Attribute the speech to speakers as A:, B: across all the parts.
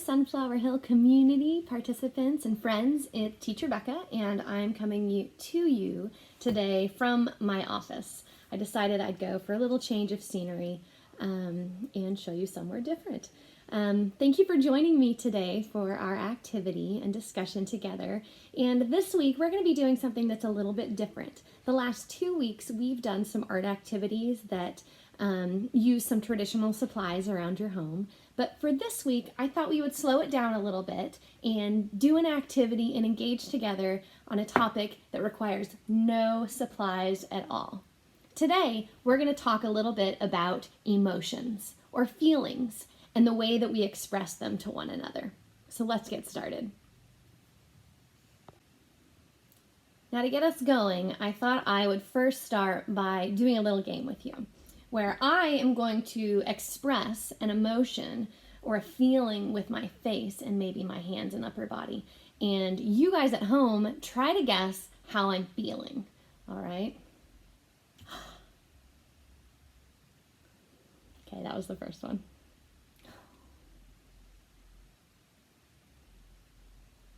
A: Sunflower Hill community participants and friends. It's Teacher Becca, and I'm coming to you today from my office. I decided I'd go for a little change of scenery and show you somewhere different. Thank you for joining me today for our activity and discussion together. And this week we're going to be doing something that's a little bit different. The last 2 weeks we've done some art activities that use some traditional supplies around your home. But for this week, I thought we would slow it down a little bit and do an activity and engage together on a topic that requires no supplies at all. Today, we're going to talk a little bit about emotions or feelings and the way that we express them to one another. So let's get started. Now, to get us going, I thought I would first start by doing a little game with you, where I am going to express an emotion or a feeling with my face and maybe my hands and upper body. And you guys at home, try to guess how I'm feeling, all right? Okay, that was the first one.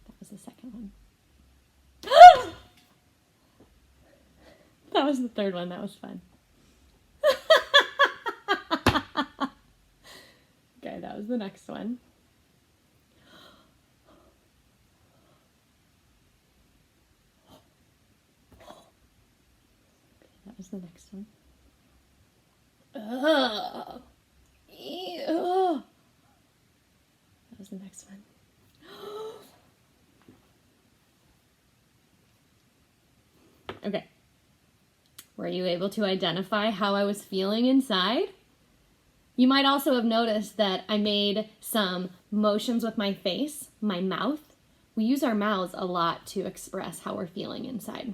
A: That was the second one. That was the third one. That was fun. Okay, that was the next one. Okay, that was the next one. Ugh. Ew. That was the next one. Okay. Were you able to identify how I was feeling inside? You might also have noticed that I made some motions with my face, my mouth. We use our mouths a lot to express how we're feeling inside.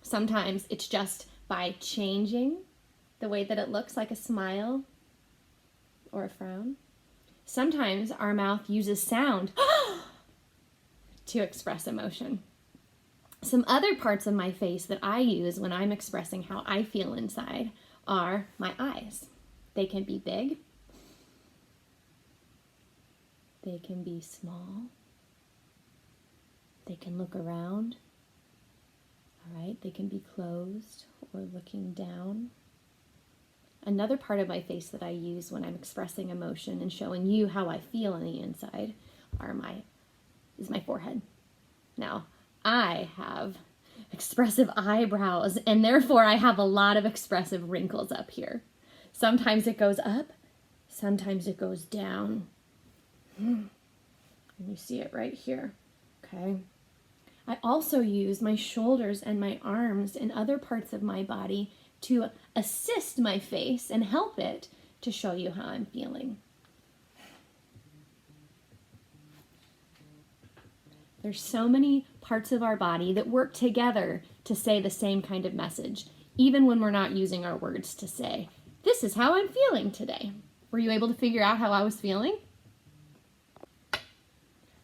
A: Sometimes it's just by changing the way that it looks, like a smile or a frown. Sometimes our mouth uses sound to express emotion. Some other parts of my face that I use when I'm expressing how I feel inside are my eyes. They can be big. They can be small. They can look around. All right, they can be closed or looking down. Another part of my face that I use when I'm expressing emotion and showing you how I feel on the inside is my forehead. Now, I have expressive eyebrows, and therefore I have a lot of expressive wrinkles up here. Sometimes it goes up, sometimes it goes down. And you see it right here, okay? I also use my shoulders and my arms and other parts of my body to assist my face and help it to show you how I'm feeling. There's so many parts of our body that work together to say the same kind of message, even when we're not using our words to say, "This is how I'm feeling today." Were you able to figure out how I was feeling?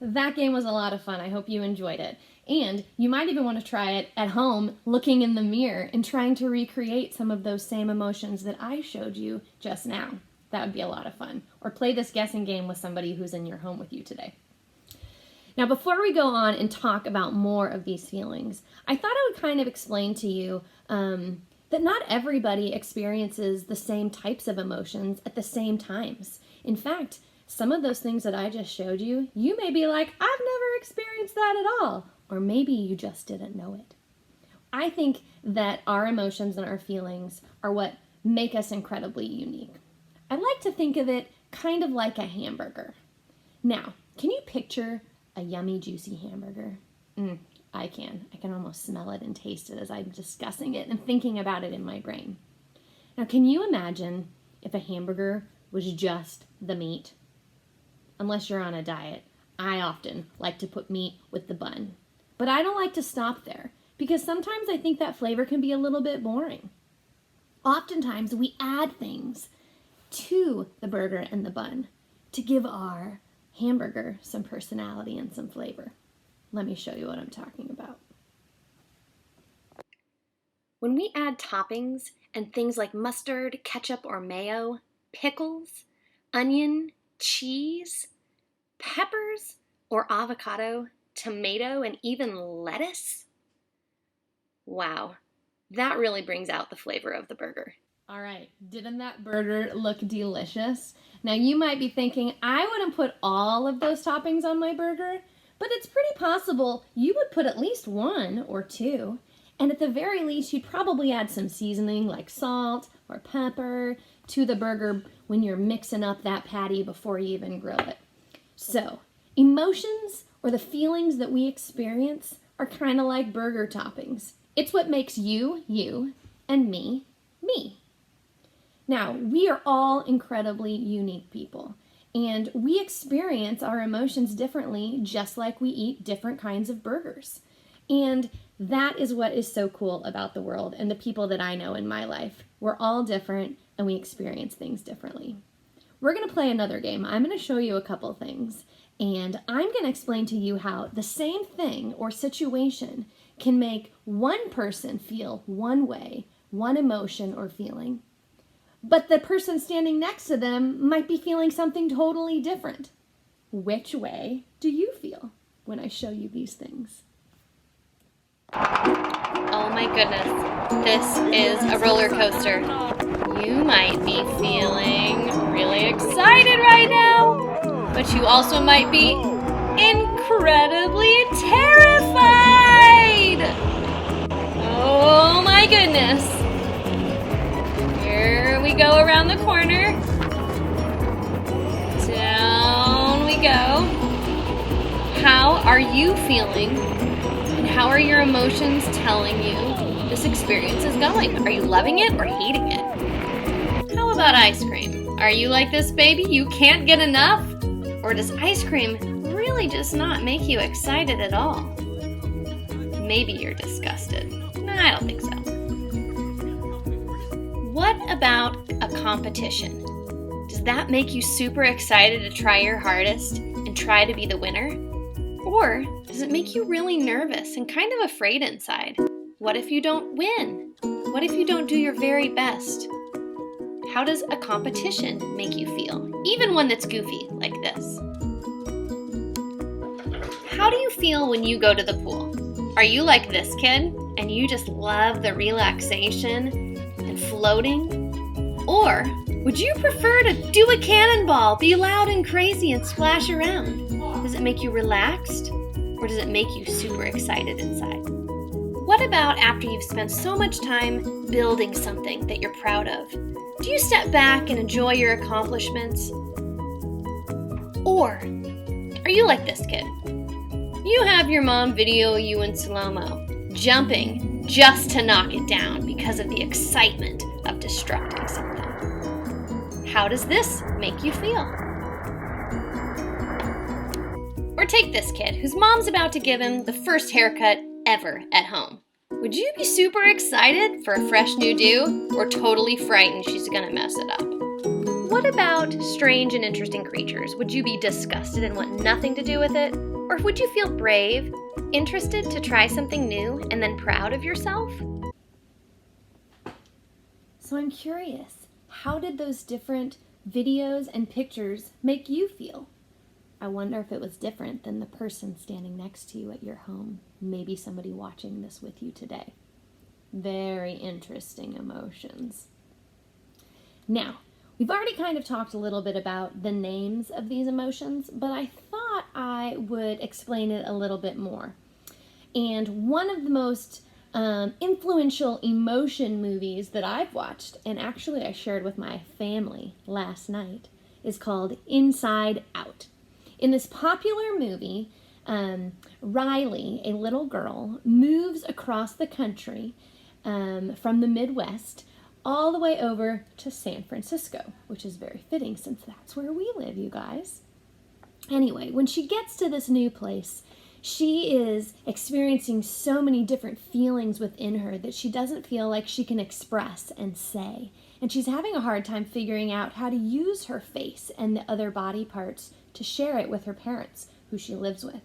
A: That game was a lot of fun. I hope you enjoyed it. And you might even want to try it at home, looking in the mirror and trying to recreate some of those same emotions that I showed you just now. That would be a lot of fun. Or play this guessing game with somebody who's in your home with you today. Now, before we go on and talk about more of these feelings, I thought I would kind of explain to you that not everybody experiences the same types of emotions at the same times. In fact, some of those things that I just showed you, you may be like, "I've never experienced that at all." Or maybe you just didn't know it. I think that our emotions and our feelings are what make us incredibly unique. I like to think of it kind of like a hamburger. Now, can you picture a yummy, juicy hamburger? I can. I can almost smell it and taste it as I'm discussing it and thinking about it in my brain. Now, can you imagine if a hamburger was just the meat? Unless you're on a diet, I often like to put meat with the bun. But I don't like to stop there because sometimes I think that flavor can be a little bit boring. Oftentimes we add things to the burger and the bun to give our hamburger some personality and some flavor. Let me show you what I'm talking about. When we add toppings and things like mustard, ketchup or mayo, pickles, onion, cheese,
B: peppers or avocado, tomato, and even lettuce? Wow, that really brings out the flavor of the burger.
A: All right, didn't that burger look delicious? Now you might be thinking, I wouldn't put all of those toppings on my burger, but it's pretty possible you would put at least one or two. And at the very least, you'd probably add some seasoning like salt or pepper to the burger when you're mixing up that patty before you even grill it. So, emotions or the feelings that we experience are kind of like burger toppings. It's what makes you, you, and me, me. Now, we are all incredibly unique people, and we experience our emotions differently, just like we eat different kinds of burgers. And that is what is so cool about the world and the people that I know in my life. We're all different, and we experience things differently. We're going to play another game. I'm going to show you a couple things, and I'm going to explain to you how the same thing or situation can make one person feel one way, one emotion or feeling, but the person standing next to them might be feeling something totally different. Which way do you feel when I show you these things?
B: Oh my goodness, this is a roller coaster. You might be feeling really excited right now, but you also might be incredibly terrified. Oh my goodness. Here we go around the corner. Down we go. How are you feeling? And how are your emotions telling you this experience is going? Are you loving it or hating it? How about ice cream? Are you like this, baby? You can't get enough? Or does ice cream really just not make you excited at all? Maybe you're disgusted. No, I don't think so. What about a competition? Does that make you super excited to try your hardest and try to be the winner? Or does it make you really nervous and kind of afraid inside? What if you don't win? What if you don't do your very best? How does a competition make you feel? Even one that's goofy like this. How do you feel when you go to the pool? Are you like this kid and you just love the relaxation and floating? Or would you prefer to do a cannonball, be loud and crazy and splash around? Does it make you relaxed or does it make you super excited inside? What about after you've spent so much time building something that you're proud of? Do you step back and enjoy your accomplishments? Or are you like this kid? You have your mom video you in slow-mo, jumping just to knock it down because of the excitement of destructing something. How does this make you feel? Or take this kid whose mom's about to give him the first haircut ever at home. Would you be super excited for a fresh new do or totally frightened she's gonna mess it up? What about strange and interesting creatures? Would you be disgusted and want nothing to do with it? Or would you feel brave, interested to try something new, and then proud of yourself?
A: So I'm curious, how did those different videos and pictures make you feel? I wonder if it was different than the person standing next to you at your home, maybe somebody watching this with you today. Very interesting emotions. Now, we've already kind of talked a little bit about the names of these emotions, but I thought I would explain it a little bit more. And one of the most influential emotion movies that I've watched, and actually I shared with my family last night, is called Inside Out. In this popular movie, Riley, a little girl, moves across the country from the Midwest all the way over to San Francisco, which is very fitting since that's where we live, you guys. Anyway, when she gets to this new place, she is experiencing so many different feelings within her that she doesn't feel like she can express and say. And she's having a hard time figuring out how to use her face and the other body parts to share it with her parents, who she lives with.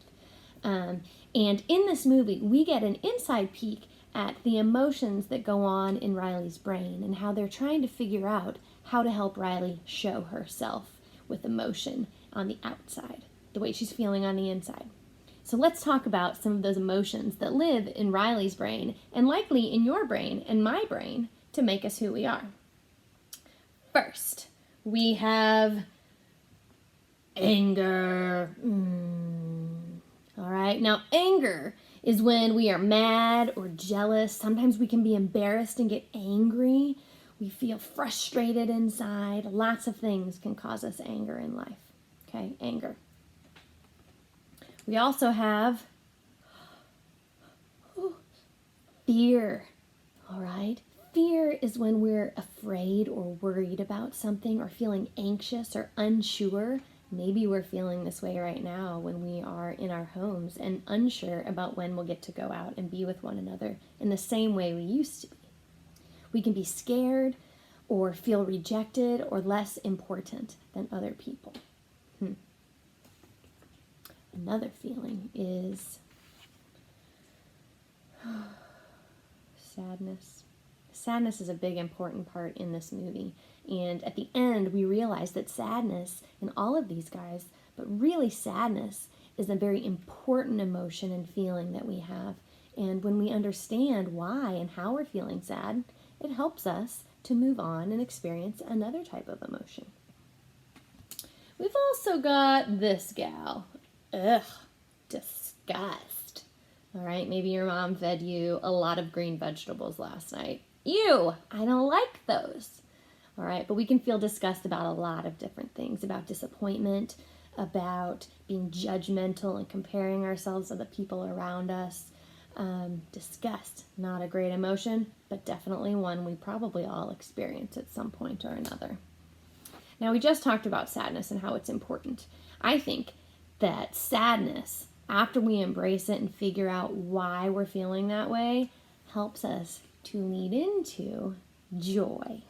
A: And in this movie, we get an inside peek at the emotions that go on in Riley's brain and how they're trying to figure out how to help Riley show herself with emotion on the outside. the way she's feeling on the inside. So let's talk about some of those emotions that live in Riley's brain and likely in your brain and my brain to make us who we are. First, we have anger. All right, now anger is when we are mad or jealous. Sometimes we can be embarrassed and get angry. We feel frustrated inside. Lots of things can cause us anger in life. Okay, anger. We also have fear. All right, fear is when we're afraid or worried about something or feeling anxious or unsure. Maybe we're feeling this way right now when we are in our homes and unsure about when we'll get to go out and be with one another in the same way we used to be. We can be scared or feel rejected or less important than other people. Another feeling is sadness. Sadness is a big important part in this movie. And at the end, we realize that sadness in all of these guys, but really sadness is a very important emotion and feeling that we have. And when we understand why and how we're feeling sad, it helps us to move on and experience another type of emotion. We've also got this gal. Disgust. All right, maybe your mom fed you a lot of green vegetables last night. Ew, I don't like those. All right, but we can feel disgust about a lot of different things, about disappointment, about being judgmental and comparing ourselves to the people around us. Disgust, not a great emotion, but definitely one we probably all experience at some point or another. Now, we just talked about sadness and how it's important. I think that sadness, after we embrace it and figure out why we're feeling that way, helps us to lead into joy.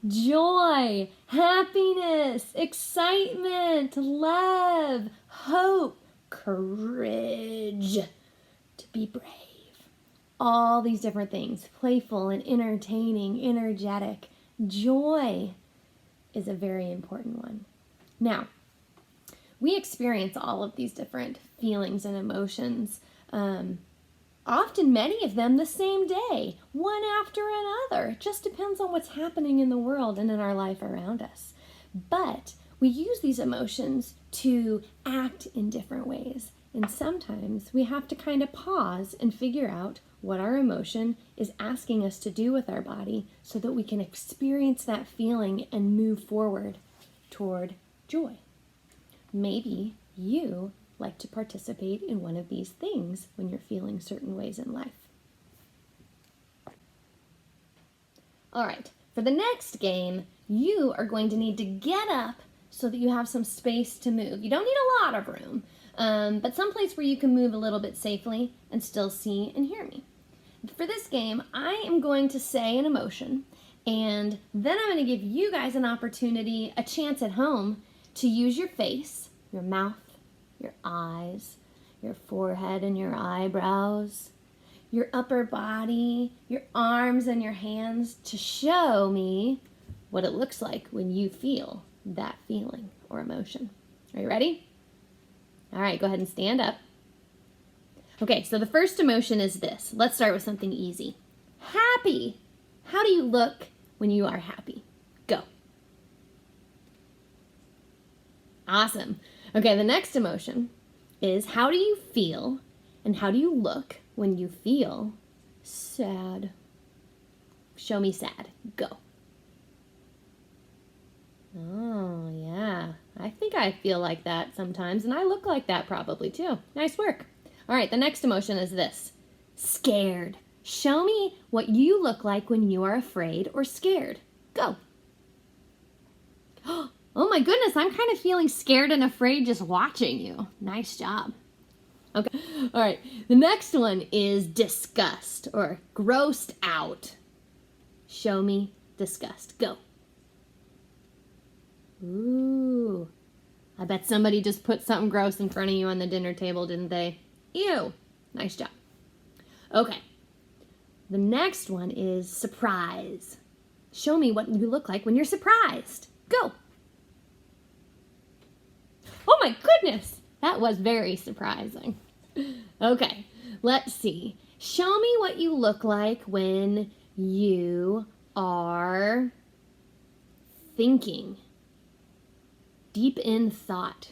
A: Joy, happiness, excitement, love, hope, courage, to be brave. All these different things, playful and entertaining, energetic. Joy is a very important one. Now, we experience all of these different feelings and emotions, often many of them the same day, one after another. It just depends on what's happening in the world and in our life around us. But we use these emotions to act in different ways. And sometimes we have to kind of pause and figure out what our emotion is asking us to do with our body so that we can experience that feeling and move forward toward joy. Maybe you like to participate in one of these things when you're feeling certain ways in life. All right, for the next game, you are going to need to get up so that you have some space to move. You don't need a lot of room, but someplace where you can move a little bit safely and still see and hear me. For this game, I am going to say an emotion, and then I'm going to give you guys an opportunity, a chance at home, to use your face, your mouth, your eyes, your forehead and your eyebrows, your upper body, your arms and your hands to show me what it looks like when you feel that feeling or emotion. Are you ready? All right, go ahead and stand up. Okay, so the first emotion is this. Let's start with something easy. Happy. How do you look when you are happy? Go. Awesome. Okay, the next emotion is how do you feel and how do you look when you feel sad? Show me sad. Go. Oh, yeah. I think I feel like that sometimes, and I look like that probably too. Nice work. All right, the next emotion is this. Scared. Show me what you look like when you are afraid or scared. Go. Oh my goodness, I'm kind of feeling scared and afraid just watching you. Nice job. Okay, all right. The next one is disgust or grossed out. Show me disgust. Go. Ooh, I bet somebody just put something gross in front of you on the dinner table, didn't they? Ew, nice job. Okay, the next one is surprise. Show me what you look like when you're surprised. Go. Oh my goodness, that was very surprising. Okay, let's see. Show me what you look like when you are thinking. Deep in thought,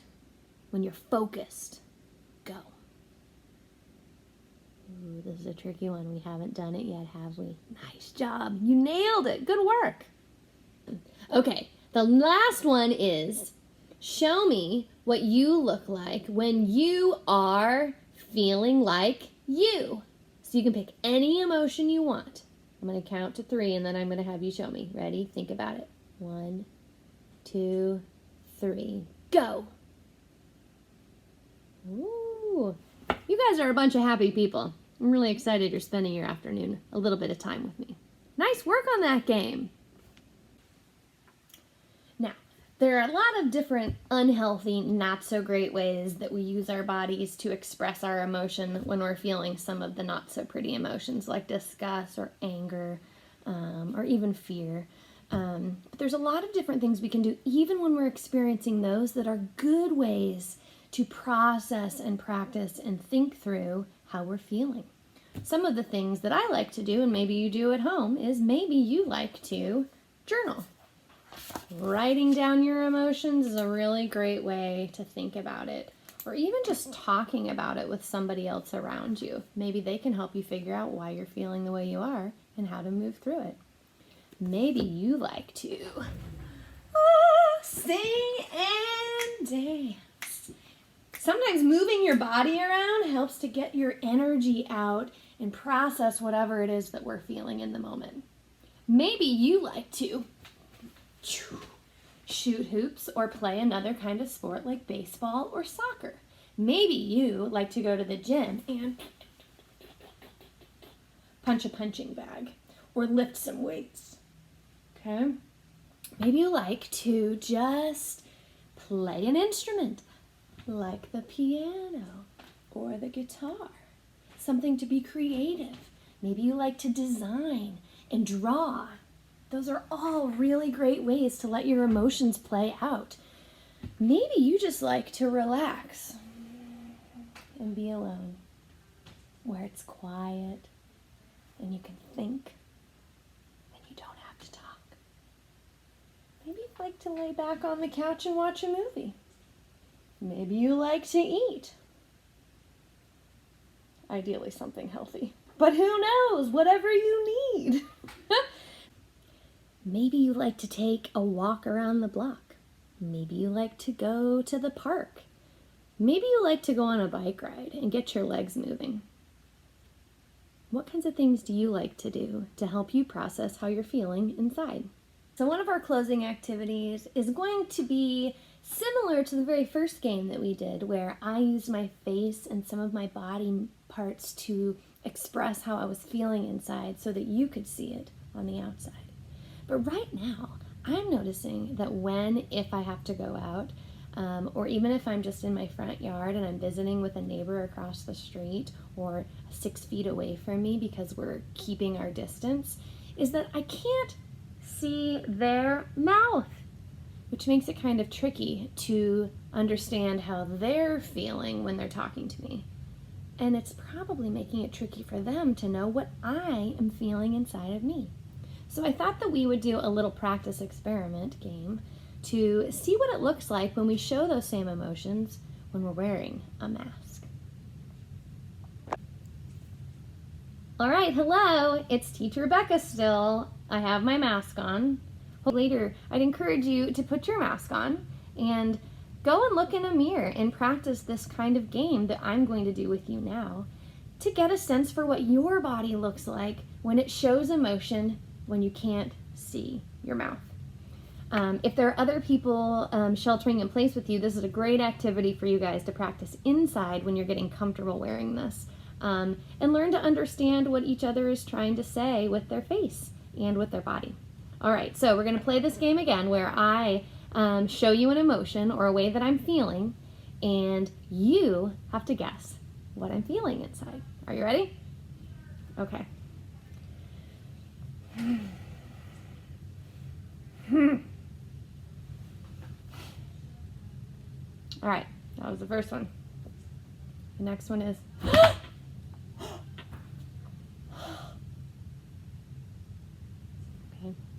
A: when you're focused. Go. Ooh, this is a tricky one. We haven't done it yet, have we? Nice job. You nailed it. Good work. Okay, the last one is show me what you look like when you are feeling like you. So you can pick any emotion you want. I'm going to count to 3 and then I'm going to have you show me. Ready? Think about it. 1, 2, 3. Go. Ooh. You guys are a bunch of happy people. I'm really excited you're spending your afternoon a little bit of time with me. Nice work on that game. Now, there are a lot of different unhealthy, not so great ways that we use our bodies to express our emotion when we're feeling some of the not so pretty emotions like disgust or anger or even fear. But there's a lot of different things we can do even when we're experiencing those that are good ways to process and practice and think through how we're feeling. Some of the things that I like to do, and maybe you do at home, is maybe you like to journal. Writing down your emotions is a really great way to think about it, or even just talking about it with somebody else around you. Maybe they can help you figure out why you're feeling the way you are and how to move through it. Maybe you like to sing and dance. Sometimes moving your body around helps to get your energy out and process whatever it is that we're feeling in the moment. Maybe you like to shoot hoops or play another kind of sport like baseball or soccer. Maybe you like to go to the gym and punch a punching bag or lift some weights. Okay? Maybe you like to just play an instrument like the piano or the guitar. Something to be creative. Maybe you like to design and draw. Those are all really great ways to let your emotions play out. Maybe you just like to relax and be alone, where it's quiet and you can think and you don't have to talk. Maybe you'd like to lay back on the couch and watch a movie. Maybe you like to eat. Ideally something healthy. But who knows? Whatever you need. Maybe you like to take a walk around the block. Maybe you like to go to the park. Maybe you like to go on a bike ride and get your legs moving. What kinds of things do you like to do to help you process how you're feeling inside? So one of our closing activities is going to be similar to the very first game that we did, where I used my face and some of my body parts to express how I was feeling inside so that you could see it on the outside. But right now, I'm noticing that if I have to go out, or even if I'm just in my front yard and I'm visiting with a neighbor across the street or 6 feet away from me because we're keeping our distance, is that I can't see their mouth, which makes it kind of tricky to understand how they're feeling when they're talking to me. And it's probably making it tricky for them to know what I am feeling inside of me. So I thought that we would do a little practice experiment game to see what it looks like when we show those same emotions when we're wearing a mask. All right, hello, it's Teacher Becca still. I have my mask on. Later, I'd encourage you to put your mask on and go and look in a mirror and practice this kind of game that I'm going to do with you now to get a sense for what your body looks like when it shows emotion when you can't see your mouth. If there are other people sheltering in place with you, this is a great activity for you guys to practice inside when you're getting comfortable wearing this. And learn to understand what each other is trying to say with their face and with their body. All right, so we're going to play this game again where I show you an emotion or a way that I'm feeling, and you have to guess what I'm feeling inside. Are you ready? Okay. All right, that was the first one. The next one is okay,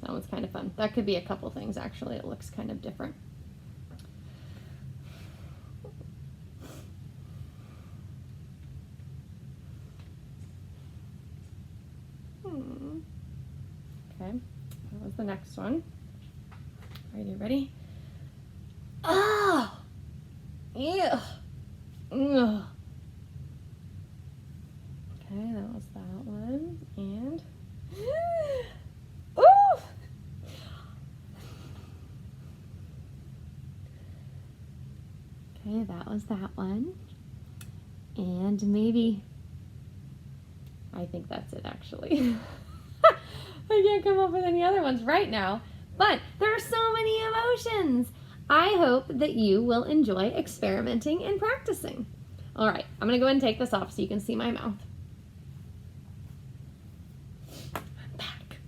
A: that one's kind of fun. That could be a couple things, actually. It looks kind of different. Okay, that was the next one. Are you ready? Oh! Ew! Ugh. Okay, that was that one. And ooh! Okay, that was that one. And maybe, I think that's it actually. I can't come up with any other ones right now, but there are so many emotions. I hope that you will enjoy experimenting and practicing. All right, I'm gonna go ahead and take this off so you can see my mouth. I'm back.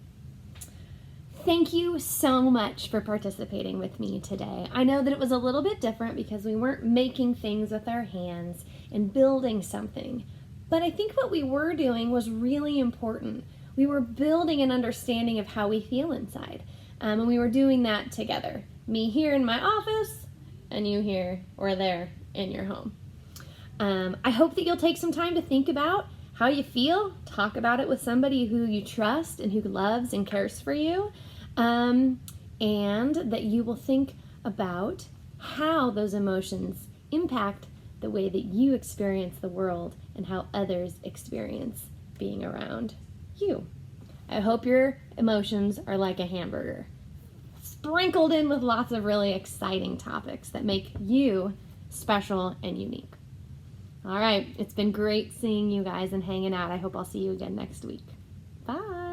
A: Thank you so much for participating with me today. I know that it was a little bit different because we weren't making things with our hands and building something, but I think what we were doing was really important. We were building an understanding of how we feel inside, and we were doing that together. Me here in my office, and you here or there in your home. I hope that you'll take some time to think about how you feel, talk about it with somebody who you trust and who loves and cares for you, and that you will think about how those emotions impact the way that you experience the world and how others experience being around you. I hope your emotions are like a hamburger, sprinkled in with lots of really exciting topics that make you special and unique. All right, it's been great seeing you guys and hanging out. I hope I'll see you again next week. Bye.